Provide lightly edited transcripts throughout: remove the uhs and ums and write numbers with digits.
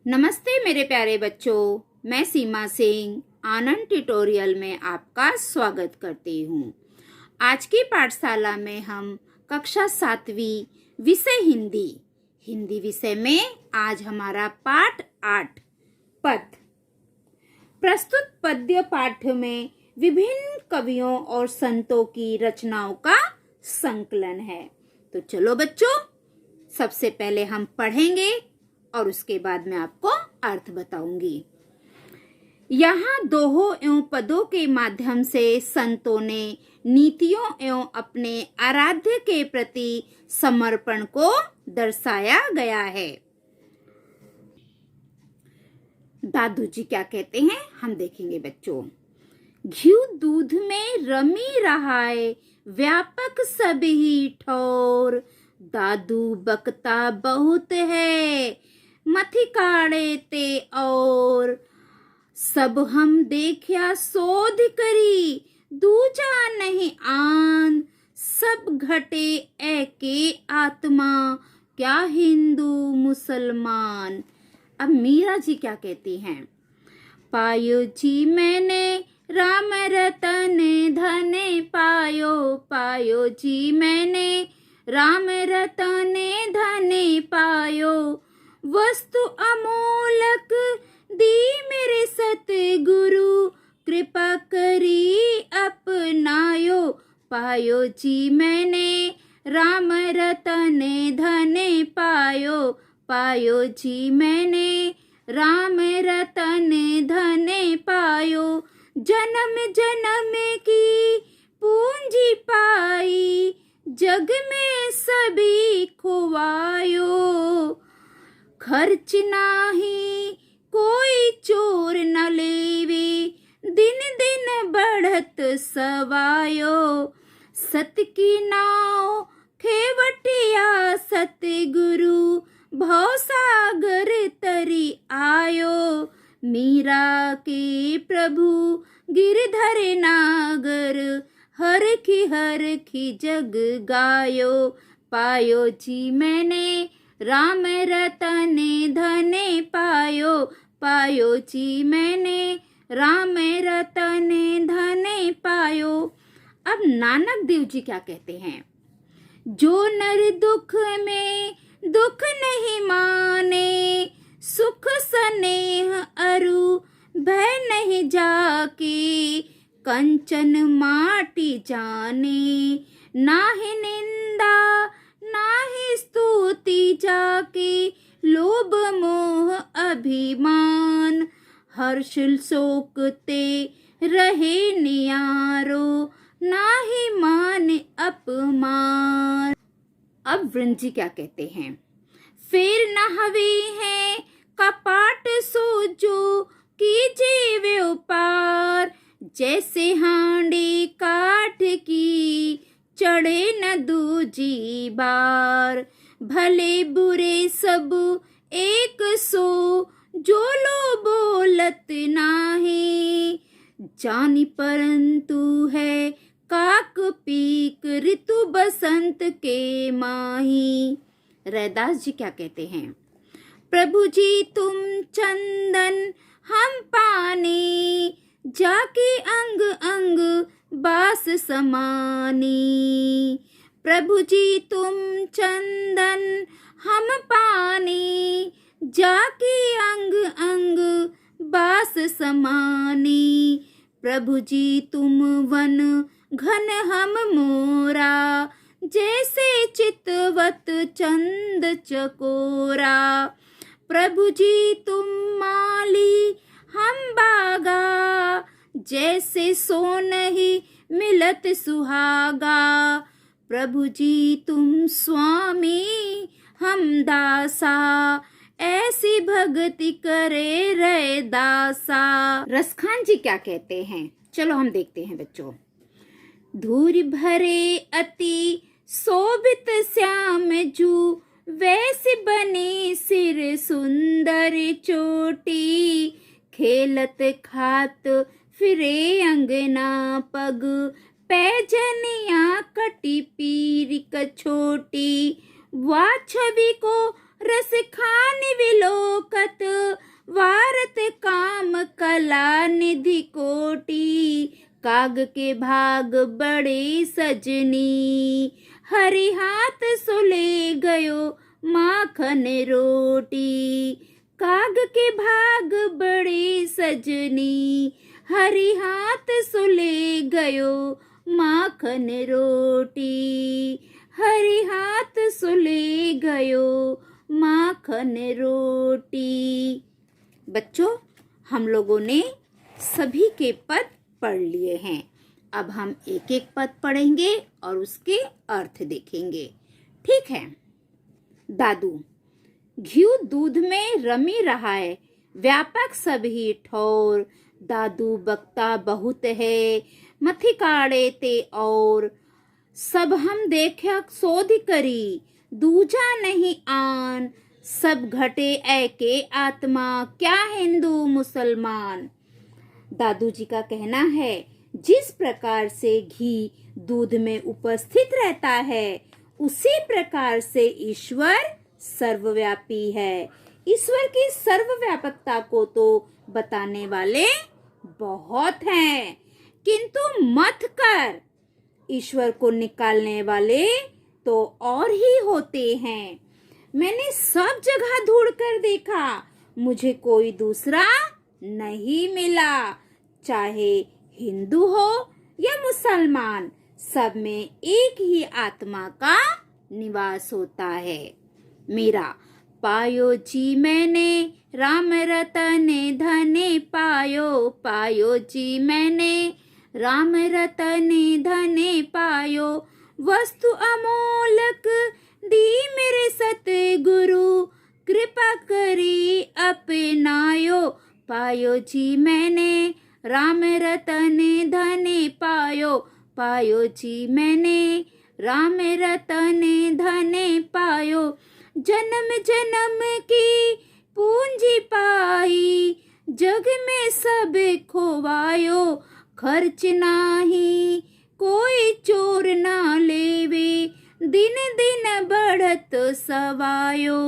नमस्ते मेरे प्यारे बच्चों, मैं सीमा सिंह आनंद ट्यूटोरियल में आपका स्वागत करती हूँ। आज की पाठशाला में हम कक्षा 7वीं विषय हिंदी विषय में आज हमारा पाठ 8 पद। प्रस्तुत पद्य पाठ में विभिन्न कवियों और संतों की रचनाओं का संकलन है। तो चलो बच्चों, सबसे पहले हम पढ़ेंगे और उसके बाद मैं आपको अर्थ बताऊंगी। यहाँ दोहों एवं पदों के माध्यम से संतों ने नीतियों एवं अपने आराध्य के प्रति समर्पण को दर्शाया गया है। दादू जी क्या कहते हैं हम देखेंगे बच्चों। घी दूध में रमी रहा है, व्यापक सब ही ठोर। दादू बकता बहुत है, मथी काढ़े ते और। सब हम देखया शोध करी, दूजा नहीं आन। सब घटे एके आत्मा, क्या हिंदू मुसलमान। अब मीरा जी क्या कहती हैं। पायो जी मैंने राम रतन धने पायो। पायो जी मैंने राम रतन धने पायो। वस्तु अमोलक दी मेरे सतगुरु, कृपा करी अपनायो। पायो जी मैंने राम रतन धने पायो। पायो जी मैंने राम रतन धने पायो। जन्म जन्म की पूंजी पाई, जग में सभी खुवायो। खर्च नाही कोई चोर न लेवे, दिन दिन बढ़त सवायो। सत की नाव खेवटिया सतगुरु, भव सागर तरी आयो। मीरा के प्रभु गिरधर नागर, हर की जग गायो। पायो जी मैंने राम रतन धने पायो। पायो जी मैंने राम रतन धने पायो। अब नानक देव जी क्या कहते हैं। जो नर दुख में दुख नहीं माने, सुख स्नेह अरु भय नहीं जाके। कंचन माटी जाने, नाहि निंदा नाहि स्तुति जाके। लोभ मोह अभिमान, हर्ष शोक ते रहे नियारो। नाहि मान अपमान। अब वृंद जी क्या कहते हैं। फिर न हवी है कपाट सोजो, कीजिए व्यापार। जैसे हांडी काठ की, चढ़े न दूजी बार। भले बुरे सब एक सो, जो लो बोलत नाही। जानी परंतु है काक पीक, ऋतु बसंत के माही। रैदास जी क्या कहते हैं। प्रभु जी तुम चंदन हम पानी, जाके अंग अंग बास समानी। प्रभु जी तुम चंदन हम पानी, जाके अंग अंग बास समानी। प्रभु जी तुम वन घन हम मोरा, जैसे चितवत चंद चकोरा। प्रभु जी तुम माली हम बागा, जैसे सोन ही मिलत सुहागा। प्रभु जी तुम स्वामी हम दासा, ऐसी भक्ति करे रे दासा। रसखान जी क्या कहते हैं, चलो हम देखते हैं बच्चों। धूर भरे अति शोभित श्याम जू, वैसे बने सिर सुंदर चोटी। खेलत खात फिरे अंगना पग, पैजनिया कटी पीर कछोटी। वा छवि को रस खान विलोकत, काग के भाग बड़े सजनी, हरि हाथ सुले गयो माखन रोटी। काग के भाग बड़े सजनी, हरि हाथ सुले गयो माखन रोटी। हरि हाथ सुले गयो माखन रोटी। बच्चों, हम लोगों ने सभी के पद पढ़ लिए हैं। अब हम एक एक पद पढ़ेंगे और उसके अर्थ देखेंगे। ठीक है। दादू, घी दूध में रमी रहा है, व्यापक सभी ठौर। दादू बकता बहुत है, मथी काढ़े ते और। सब हम देखा शोध करी, दूजा नहीं आन। सब घटे ऐके आत्मा, क्या हिंदू मुसलमान। दादू जी का कहना है, जिस प्रकार से घी दूध में उपस्थित रहता है, उसी प्रकार से ईश्वर सर्वव्यापी है। ईश्वर की सर्वव्यापकता को तो बताने वाले बहुत हैं, किंतु मत कर ईश्वर को निकालने वाले तो और ही होते हैं। मैंने सब जगह ढूंढ कर देखा, मुझे कोई दूसरा नहीं मिला। चाहे हिंदू हो या मुसलमान, सब में एक ही आत्मा का निवास होता है। मेरा पायो जी मैंने राम रतन धने पायो। पायो जी मैंने राम रतन धने पायो। वस्तु अमोलक दी मेरे सतगुरु, कृपा करी अपनायो। पायो जी मैंने राम रतन धने पायो। पायो जी मैंने राम रतन धने पायो। जन्म जन्म की पूंजी पाई, जग में सब खोवायो। खर्च नाही कोई चोर ना लेवे, दिन दिन बढ़त सवायो।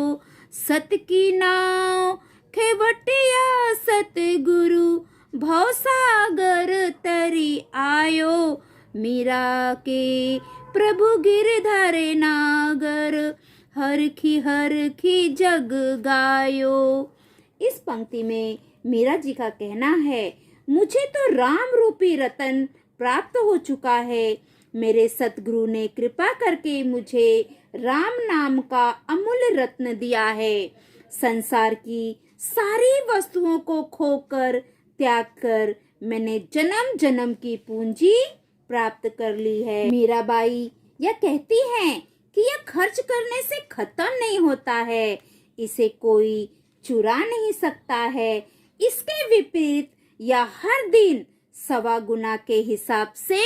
सत की नाव खेवटिया सतगुरु, भवसागर तरी आयो। मीरा के प्रभु गिरधर नागर, हर खी जग गायो। इस पंक्ति में मीरा जी का कहना है, मुझे तो राम रूपी रतन प्राप्त हो चुका है। मेरे सतगुरु ने कृपा करके मुझे राम नाम का अमूल्य रत्न दिया है। संसार की सारी वस्तुओं को खोकर त्याग कर मैंने जन्म जन्म की पूंजी प्राप्त कर ली है। मीराबाई यह कहती हैं कि यह खर्च करने से खत्म नहीं होता है, इसे कोई चुरा नहीं सकता है। इसके विपरीत यह हर दिन 1.25 गुना के हिसाब से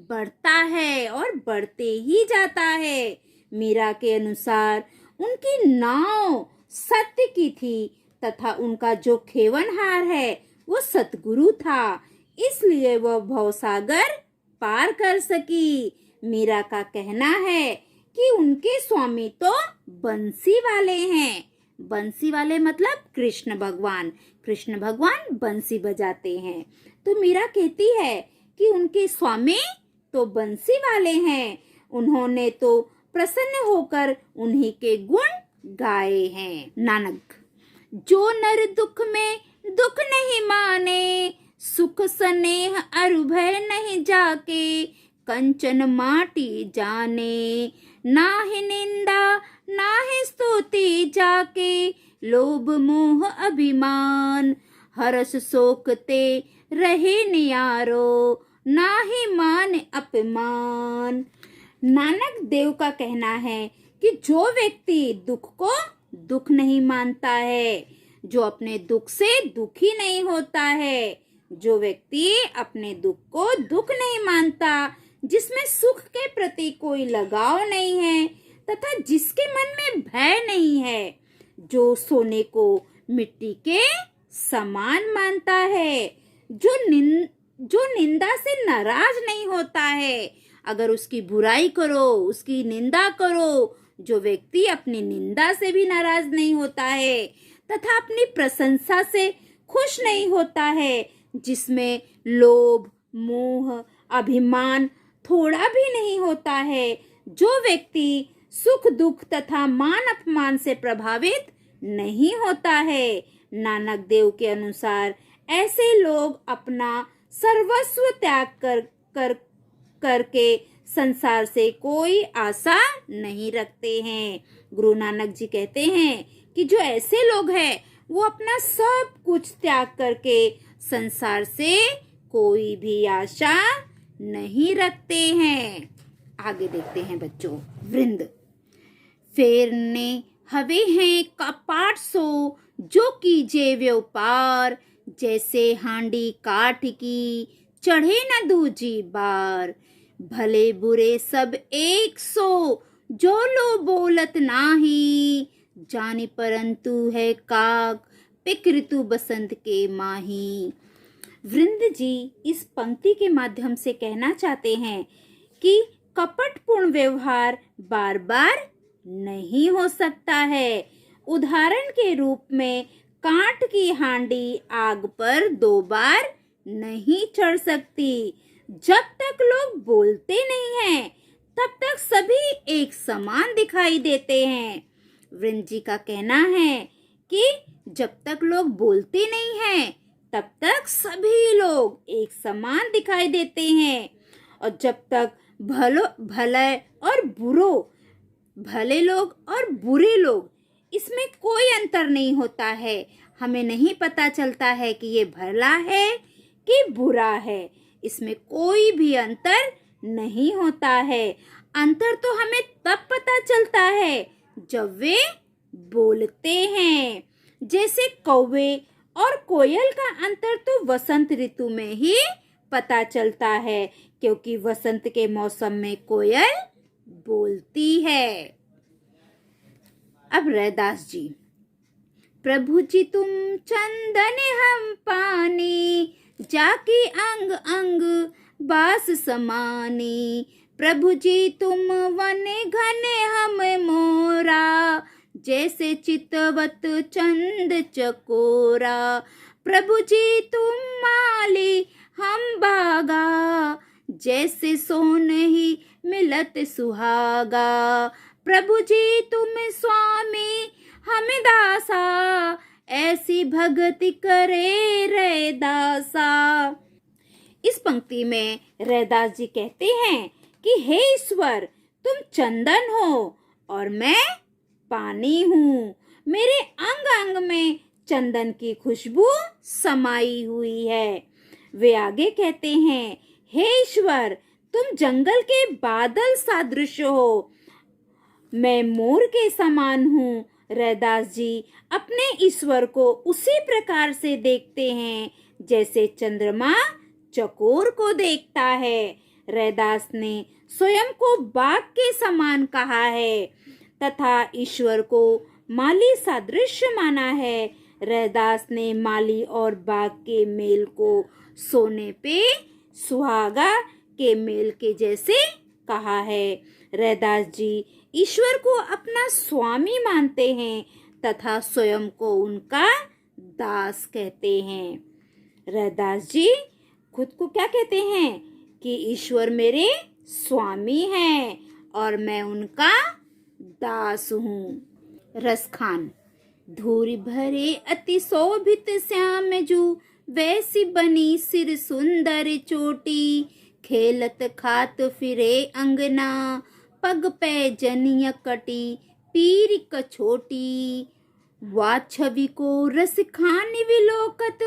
बढ़ता है और बढ़ते ही जाता है। मीरा के अनुसार उनकी नाव सत्य की थी तथा उनका जो खेवनहार है वो सतगुरु था, इसलिए वह भवसागर पार कर सकी। मीरा का कहना है कि उनके स्वामी तो बंसी वाले हैं। बंसी वाले मतलब कृष्ण भगवान। कृष्ण भगवान बंसी बजाते हैं। तो मीरा कहती है कि उनके स्वामी तो बंसी वाले हैं, उन्होंने तो प्रसन्न होकर उन्हीं के गुण गाए हैं। नानक, जो नर दुख में दुख नहीं माने, सुख स्नेह अरु भय नहीं जाके। कंचन माटी जाने, नाहि निंदा नाहि स्तुति जाके। लोभ मोह अभिमान, हरस शोकते रहे नियारो। नाहि मान अपमान। नानक देव का कहना है कि जो व्यक्ति दुख को दुख नहीं मानता है, जो अपने दुख से दुखी नहीं होता है, जो व्यक्ति अपने दुख को दुख नहीं मानता, जिसमें सुख के प्रति कोई लगाव नहीं है तथा जिसके मन में भय नहीं है, जो सोने को मिट्टी के समान मानता है, जो निंदा से नाराज नहीं होता है। अगर उसकी बुराई करो, उसकी निंदा करो, जो व्यक्ति अपनी निंदा से भी नाराज नहीं होता है तथा अपनी प्रशंसा से खुश नहीं होता है, जिसमें लोभ मोह, अभिमान थोड़ा भी नहीं होता है। जो व्यक्ति सुख दुख तथा मान अपमान से प्रभावित नहीं होता है, नानक देव के अनुसार ऐसे लोग अपना सर्वस्व त्याग करके संसार से कोई आशा नहीं रखते हैं। गुरु नानक जी कहते हैं कि जो ऐसे लोग हैं वो अपना सब कुछ त्याग करके संसार से कोई भी आशा नहीं रखते हैं। आगे देखते हैं बच्चों। वृंद फेरने हवे हैं कपाट सो, जो कीजे व्यापार, जैसे हांडी काठ की चढ़े न दूजी बार। भले बुरे सब एक सो, जो लो बोलत नाही, जानी परंतु है काग पिक ऋतु बसंत के माही। वृंद जी इस पंक्ति के माध्यम से कहना चाहते हैं कि कपटपूर्ण व्यवहार बार बार नहीं हो सकता है। उदाहरण के रूप में कांट की हांडी आग पर 2 बार नहीं चढ़ सकती। जब तक लोग बोलते नहीं हैं तब तक सभी एक समान दिखाई देते हैं। वृंद जी का कहना है कि जब तक लोग बोलते नहीं हैं तब तक सभी लोग एक समान दिखाई देते हैं, और जब तक भले लोग और बुरे लोग इसमें कोई अंतर नहीं होता है। हमें नहीं पता चलता है कि ये भला है कि बुरा है, इसमें कोई भी अंतर नहीं होता है। अंतर तो हमें तब पता चलता है जब वे बोलते हैं। जैसे कौवे और कोयल का अंतर तो वसंत ऋतु में ही पता चलता है, क्योंकि वसंत के मौसम में कोयल बोलती है। अब रैदास जी। प्रभु जी तुम चंदन हम पानी, जाके अंग अंग बास समानी। प्रभु जी तुम वन घन हम मोरा, जैसे चितवत चंद चकोरा। प्रभु जी तुम माली हम बागा, जैसे सोन ही मिलत सुहागा। प्रभु जी तुम स्वामी हम दासा, ऐसी भक्ति करे रैदासा। इस पंक्ति में रैदास जी कहते हैं कि हे ईश्वर, तुम चंदन हो और मैं पानी हूँ। मेरे अंग अंग में चंदन की खुशबू समाई हुई है। वे आगे कहते हैं, हे ईश्वर, तुम जंगल के बादल सदृश हो, मैं मोर के समान हूँ। रैदास जी अपने ईश्वर को उसी प्रकार से देखते हैं जैसे चंद्रमा चकोर को देखता है। रैदास ने स्वयं को बाघ के समान कहा है तथा ईश्वर को माली सदृश माना है। रैदास ने माली और बाघ के मेल को सोने पे सुहागा के मेल के जैसे कहा है। रैदास जी ईश्वर को अपना स्वामी मानते हैं तथा स्वयं को उनका दास कहते हैं। रैदास जी खुद को क्या कहते हैं कि ईश्वर मेरे स्वामी हैं और मैं उनका दास हूँ। रसखान। धूरी भरे अति शोभित श्याम जू, वैसी बनी सिर सुंदर चोटी। खेलत खात फिरे अंगना, पग पे जनिय कटी पीर कछोटी। वा छवि को रस खान विलोकत,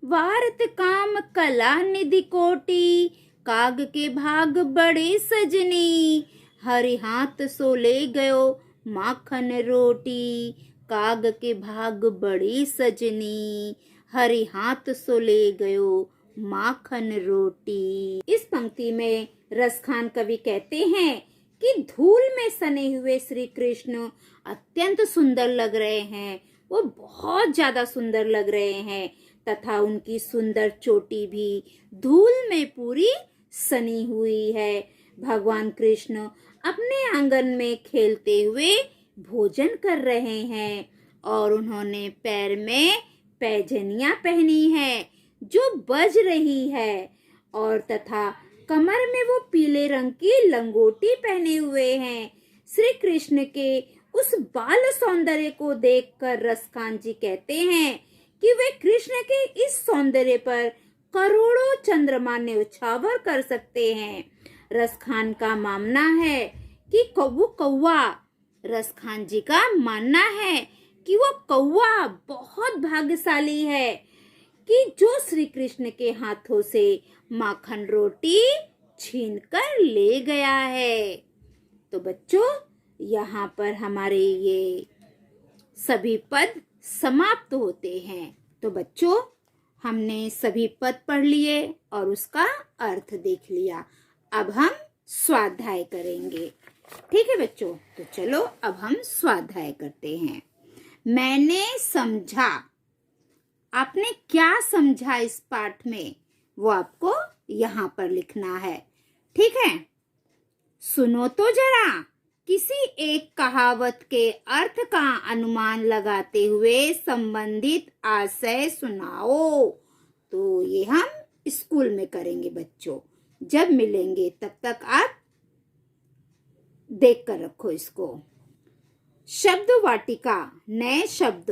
वारत काम कला निधि कोटि। काग के भाग बड़े सजनी, हरि हाथ सो ले गयो माखन रोटी। काग के भाग बड़ी सजनी, हरि हाथ सो ले गयो माखन रोटी। इस पंक्ति में रसखान कवि कहते हैं कि धूल में सने हुए श्री कृष्ण अत्यंत सुंदर लग रहे हैं, वो बहुत ज्यादा सुंदर लग रहे हैं तथा उनकी सुंदर चोटी भी धूल में पूरी सनी हुई है। भगवान कृष्ण अपने आंगन में खेलते हुए भोजन कर रहे हैं और उन्होंने पैर में पैजनियां पहनी है जो बज रही है और तथा कमर में वो पीले रंग की लंगोटी पहने हुए हैं। श्री कृष्ण के उस बाल सौंदर्य को देखकर रसखान जी कहते हैं कि वे कृष्ण के इस सौंदर्य पर करोड़ों चंद्रमा न्यौछावर कर सकते हैं। रसखान का मानना है कि वो कौवा रसखान जी का मानना है कि वो कौवा बहुत भाग्यशाली है कि जो श्री कृष्ण के हाथों से माखन रोटी छीनकर ले गया है। तो बच्चों, यहाँ पर हमारे ये सभी पद समाप्त होते हैं। तो बच्चों, हमने सभी पद पढ़ लिए और उसका अर्थ देख लिया। अब हम स्वाध्याय करेंगे। ठीक है बच्चों, तो चलो अब हम स्वाध्याय करते हैं। मैंने समझा। आपने क्या समझा इस पाठ में, वो आपको यहाँ पर लिखना है। ठीक है, सुनो तो जरा, किसी एक कहावत के अर्थ का अनुमान लगाते हुए संबंधित आशय सुनाओ। तो ये हम स्कूल में करेंगे बच्चों। जब मिलेंगे तब तक आप देख कर रखो इसको। शब्द वाटिका। नए शब्द: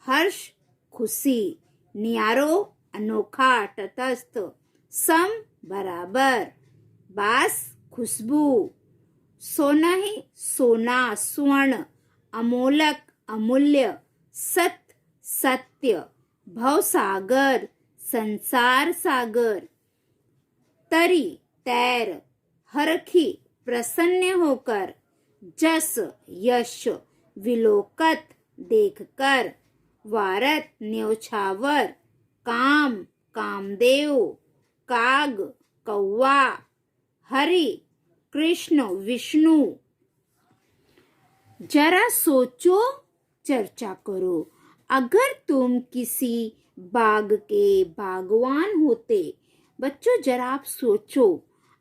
हर्ष, खुशी, नियारो, अनोखा, तटस्थ, सम, बराबर, बास, खुशबू, सोनहि, सोना, स्वर्ण, अमोलक, अमूल्य, सत्य, सत्य, भवसागर, संसार सागर, तरी, तैर, हरखी, प्रसन्न होकर, जस, यश, विलोकत, देखकर, वारत, न्यौछावर, काम, कामदेव, काग, कौवा, हरि, कृष्ण, विष्णु। जरा सोचो, चर्चा करो। अगर तुम किसी बाग के बागवान होते, बच्चों जरा आप सोचो,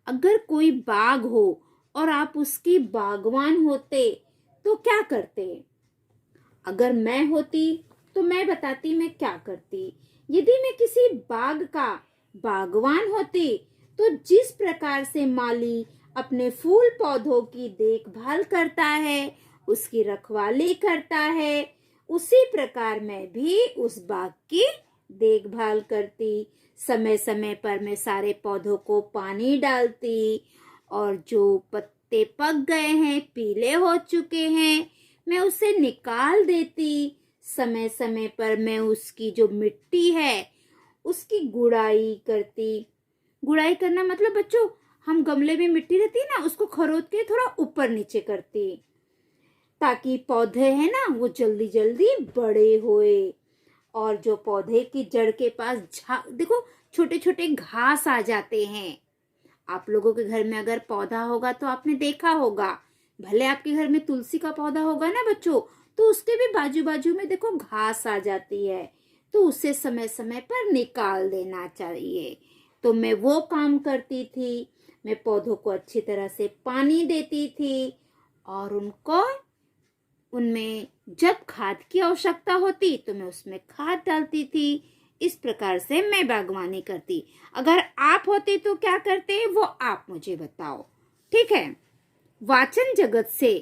अगर कोई बाग हो और आप उसकी बागवान होते तो क्या करते? अगर मैं होती तो मैं बताती मैं क्या करती। यदि मैं किसी बाग का बागवान होती तो जिस प्रकार से माली अपने फूल पौधों की देखभाल करता है, उसकी रखवाली करता है, उसी प्रकार मैं भी उस बाग की देखभाल करती। समय समय पर मैं सारे पौधों को पानी डालती और जो पत्ते पक गए हैं, पीले हो चुके हैं, मैं उसे निकाल देती। समय समय पर मैं उसकी जो मिट्टी है उसकी गुड़ाई करती। गुड़ाई करना मतलब बच्चों, हम गमले में मिट्टी रहती है ना, उसको खरोद के थोड़ा ऊपर नीचे करती ताकि पौधे हैं ना वो जल्दी जल्दी बड़े होए। और जो पौधे की जड़ के पास देखो छोटे छोटे घास आ जाते हैं। आप लोगों के घर में अगर पौधा होगा तो आपने देखा होगा, भले आपके घर में तुलसी का पौधा होगा ना बच्चों, तो उसके भी बाजू बाजू में देखो घास आ जाती है, तो उसे समय समय पर निकाल देना चाहिए। तो मैं वो काम करती थी। मैं पौधों को अच्छी तरह से पानी देती थी और उनमें जब खाद की आवश्यकता होती तो मैं उसमें खाद डालती थी। इस प्रकार से मैं बागवानी करती। अगर आप होते तो क्या करते, वो आप मुझे बताओ। ठीक है, वाचन जगत से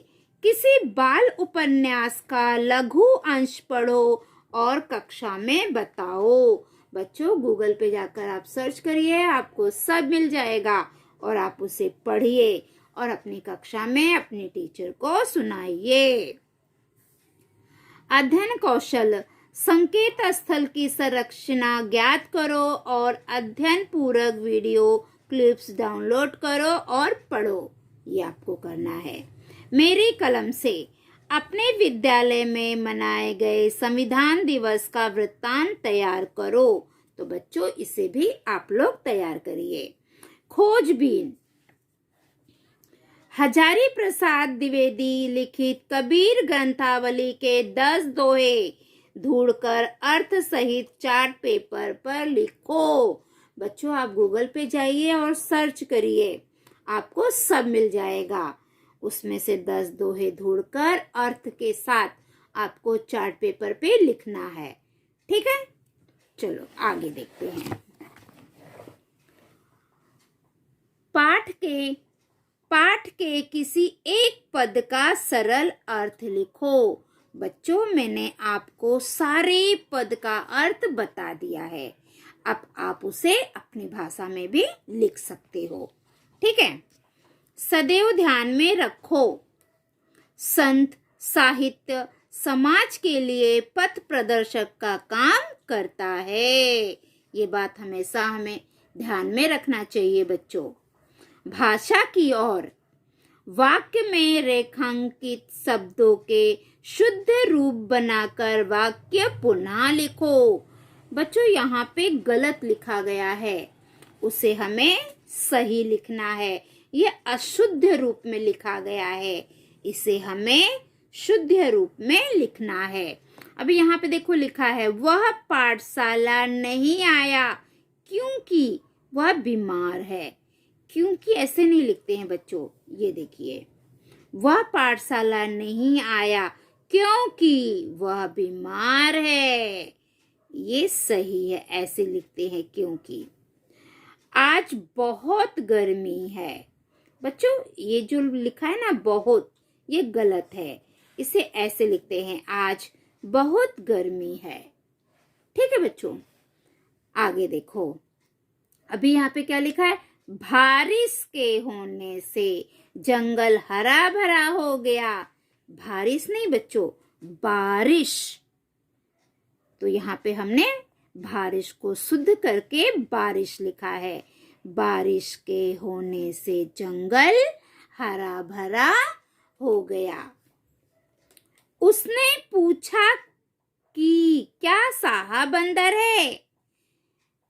किसी बाल उपन्यास का लघु अंश पढ़ो और कक्षा में बताओ। बच्चों गूगल पे जाकर आप सर्च करिए, आपको सब मिल जाएगा और आप उसे पढ़िए और अपनी कक्षा में अपनी टीचर को सुनाइए। अध्ययन कौशल: संकेत स्थल की संरचना ज्ञात करो और अध्ययन पूरक वीडियो क्लिप्स डाउनलोड करो और पढ़ो। ये आपको करना है। मेरी कलम से अपने विद्यालय में मनाए गए संविधान दिवस का वृत्तांत तैयार करो। तो बच्चों इसे भी आप लोग तैयार करिए। खोजबीन: हजारी प्रसाद द्विवेदी लिखित कबीर ग्रंथावली के 10 दोहे ढूंढकर अर्थ सहित चार्ट पेपर पर लिखो। बच्चों आप गूगल पे जाइए और सर्च करिए, आपको सब मिल जाएगा। उसमें से 10 दोहे ढूंढकर अर्थ के साथ आपको चार्ट पेपर पे लिखना है। ठीक है, चलो आगे देखते हैं। पाठ के किसी एक पद का सरल अर्थ लिखो। बच्चों, मैंने आपको सारे पद का अर्थ बता दिया है। अब आप उसे अपनी भाषा में भी लिख सकते हो। ठीक है। सदैव ध्यान में रखो, संत साहित्य समाज के लिए पथ प्रदर्शक का काम करता है। ये बात हमेशा हमें ध्यान में रखना चाहिए बच्चों। भाषा की ओर, वाक्य में रेखांकित शब्दों के शुद्ध रूप बनाकर वाक्य पुनः लिखो। बच्चों, यहाँ पे गलत लिखा गया है, उसे हमें सही लिखना है। ये अशुद्ध रूप में लिखा गया है, इसे हमें शुद्ध रूप में लिखना है। अभी यहाँ पे देखो लिखा है, वह पाठशाला नहीं आया क्योंकि वह बीमार है। क्योंकि ऐसे नहीं लिखते हैं बच्चों। ये देखिए, वह पाठशाला नहीं आया क्योंकि वह बीमार है। ये सही है, ऐसे लिखते हैं क्योंकि। आज बहुत गर्मी है। बच्चों, ये जो लिखा है ना बहुत, ये गलत है। इसे ऐसे लिखते हैं, आज बहुत गर्मी है। ठीक है बच्चों, आगे देखो। अभी यहाँ पे क्या लिखा है, बारिश के होने से जंगल हरा भरा हो गया। बारिश नहीं बच्चों, बारिश। तो यहाँ पे हमने बारिश को शुद्ध करके बारिश लिखा है। बारिश के होने से जंगल हरा भरा हो गया। उसने पूछा कि क्या साहा बंदर है।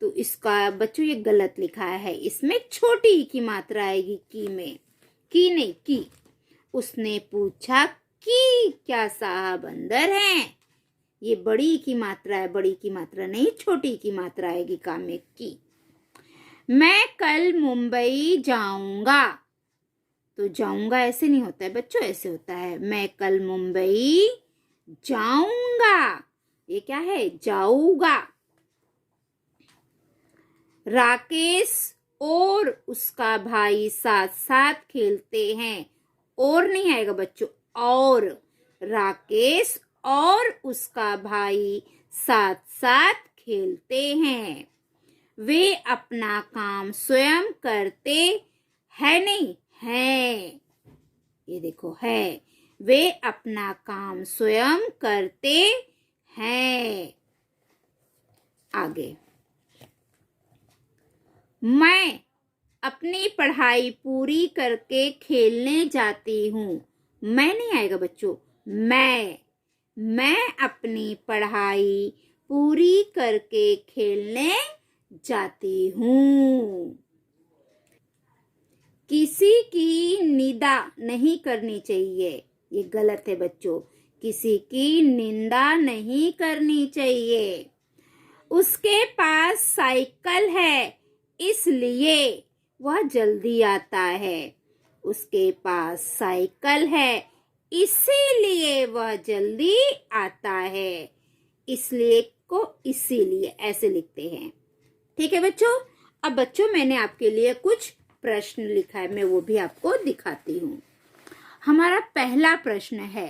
तो इसका बच्चों ये गलत लिखा है, इसमें छोटी ई की मात्रा आएगी, की में, की नहीं की। उसने पूछा कि क्या साहा बंदर है। ये बड़ी ई की मात्रा है, बड़ी की मात्रा नहीं, छोटी की मात्रा आएगी का में, की। मैं कल मुंबई जाऊंगा। तो जाऊंगा ऐसे नहीं होता है बच्चों, ऐसे होता है, मैं कल मुंबई जाऊंगा। ये क्या है, जाऊंगा। राकेश और उसका भाई साथ साथ खेलते हैं। और नहीं आएगा बच्चों, और। राकेश और उसका भाई साथ साथ खेलते हैं। वे अपना काम स्वयं करते हैं, नहीं हैं। ये देखो है, वे अपना काम स्वयं करते हैं। आगे, मैं अपनी पढ़ाई पूरी करके खेलने जाती हूँ। मैं नहीं आएगा बच्चों, मैं अपनी पढ़ाई पूरी करके खेलने जाती हूँ। किसी की निंदा नहीं करनी चाहिए। ये गलत है बच्चों, किसी की निंदा नहीं करनी चाहिए। उसके पास साइकिल है इसलिए वह जल्दी आता है। उसके पास साइकिल है इसीलिए वह जल्दी आता है। इसलिए को इसीलिए ऐसे लिखते हैं। ठीक है बच्चों। अब बच्चों, मैंने आपके लिए कुछ प्रश्न लिखा है, मैं वो भी आपको दिखाती हूँ। हमारा पहला प्रश्न है,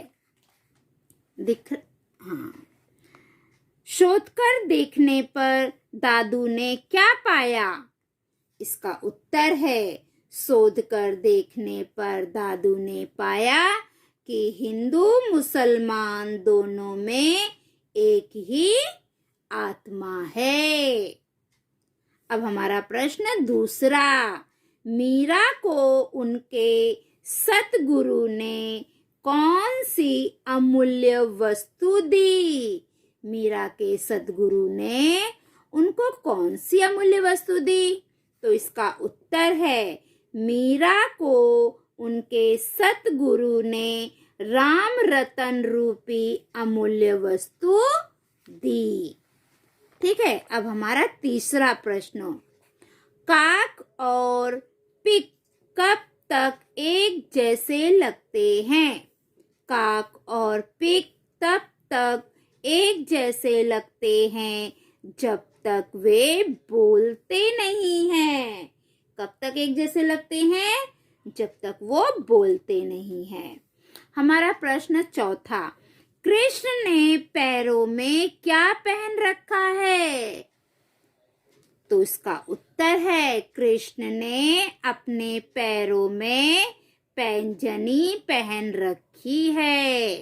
हाँ, शोध कर देखने पर दादू ने क्या पाया। इसका उत्तर है, शोध कर देखने पर दादू ने पाया कि हिंदू मुसलमान दोनों में एक ही आत्मा है। अब हमारा प्रश्न दूसरा, मीरा को उनके सतगुरु ने कौन सी अमूल्य वस्तु दी। मीरा के सतगुरु ने उनको कौन सी अमूल्य वस्तु दी। तो इसका उत्तर है, मीरा को उनके सतगुरु ने राम रतन रूपी अमूल्य वस्तु दी। ठीक है। अब हमारा तीसरा प्रश्न, काक और पिक कब तक एक जैसे लगते हैं। काक और पिक तब तक एक जैसे लगते हैं जब तक वे बोलते नहीं हैं। कब तक एक जैसे लगते हैं? जब तक वो बोलते नहीं हैं। हमारा प्रश्न चौथा, कृष्ण ने पैरों में क्या पहन रखा है? तो इसका उत्तर है, कृष्ण ने अपने पैरों में पैंजनी पहन रखी है।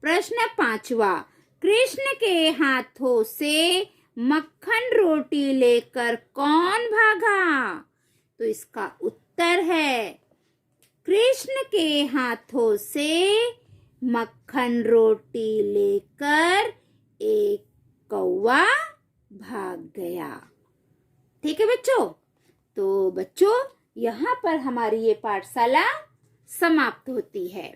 प्रश्न पांचवा, कृष्ण के हाथों से मक्खन रोटी लेकर कौन भागा? तो इसका उत्तर है, कृष्ण के हाथों से मक्खन रोटी लेकर एक कौवा भाग गया। ठीक है बच्चों, तो बच्चों यहाँ पर हमारी ये पाठशाला समाप्त होती है।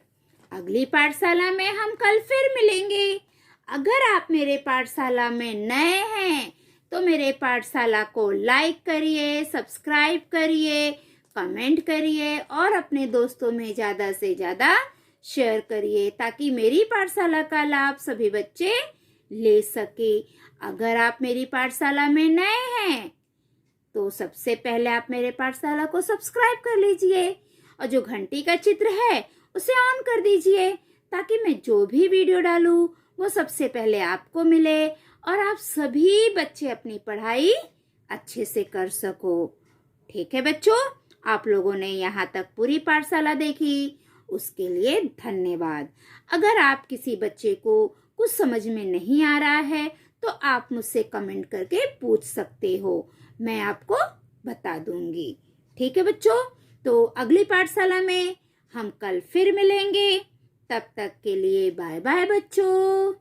अगली पाठशाला में हम कल फिर मिलेंगे। अगर आप मेरे पाठशाला में नए हैं तो मेरे पाठशाला को लाइक करिए, सब्सक्राइब करिए, कमेंट करिए और अपने दोस्तों में ज़्यादा से ज़्यादा शेयर करिए ताकि मेरी पाठशाला का लाभ सभी बच्चे ले सके। अगर आप मेरी पाठशाला में नए हैं तो सबसे पहले आप मेरे पाठशाला को सब्सक्राइब कर लीजिए और जो घंटी का चित्र है उसे ऑन कर दीजिए ताकि मैं जो भी वीडियो डालूं वो सबसे पहले आपको मिले और आप सभी बच्चे अपनी पढ़ाई अच्छे से कर सको। ठीक है बच्चों, आप लोगों ने यहाँ तक पूरी पाठशाला देखी, उसके लिए धन्यवाद। अगर आप किसी बच्चे को कुछ समझ में नहीं आ रहा है तो आप मुझसे कमेंट करके पूछ सकते हो, मैं आपको बता दूंगी। ठीक है बच्चों, तो अगली पाठशाला में हम कल फिर मिलेंगे। तब तक के लिए बाय बाय बच्चों।